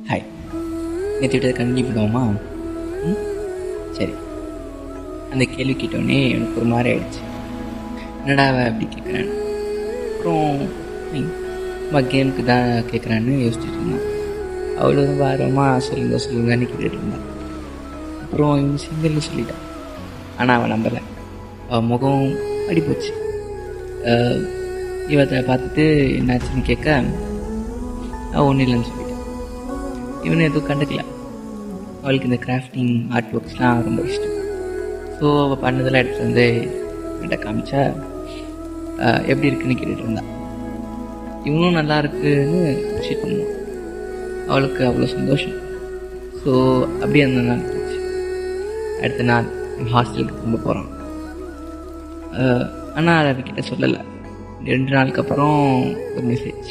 Hi, நேற்று விட்டதை continue பண்ணுவோமா? ம் சரி. அந்த கேள்வி கேட்டோடனே எனக்கு ஒரு மாதிரி ஆயிடுச்சு. என்னடா அப்படி கேட்குறான்னு. அப்புறம் சும்மா கேமுக்கு தான் கேட்குறான்னு யோசிச்சுட்டு இருந்தான். அவ்வளோ ரொம்ப ஆர்வமாக சொல்லுங்கன்னு கேட்டுட்டு இருந்தான். அப்புறம் இவன் சிங்கிள்னு சொல்லிட்டான். ஆனால் அவன் நம்பலை. அவன் முகம் அடி போச்சு. இவத்தை பார்த்துட்டு என்னாச்சுன்னு கேட்க அவள் ஒன்றும் இல்லைன்னு சொல்லிட்டான். இவனை எதுவும் கண்டுக்கல. அவளுக்கு இந்த கிராஃப்டிங் ஆர்ட் ஒர்க்ஸ்லாம் ரொம்ப இஷ்டம். ஸோ அவள் பண்ணதெல்லாம் எடுத்துகிட்டு வந்து என்கிட்ட காமிச்சா எப்படி இருக்குன்னு கேட்டுட்டு இருந்தான். இவனும் நல்லா இருக்குன்னு விஷயம் பண்ணுவான். அவளுக்கு அவ்வளோ சந்தோஷம். ஸோ அப்படியே அந்த நாள் இருந்துச்சு. அடுத்த நாள் ஹாஸ்டலுக்கு திரும்ப போகிறான். ஆனால் அதை அவகிட்ட சொல்லலை. 2 நாளுக்கு அப்புறம் ஒரு மெசேஜ்.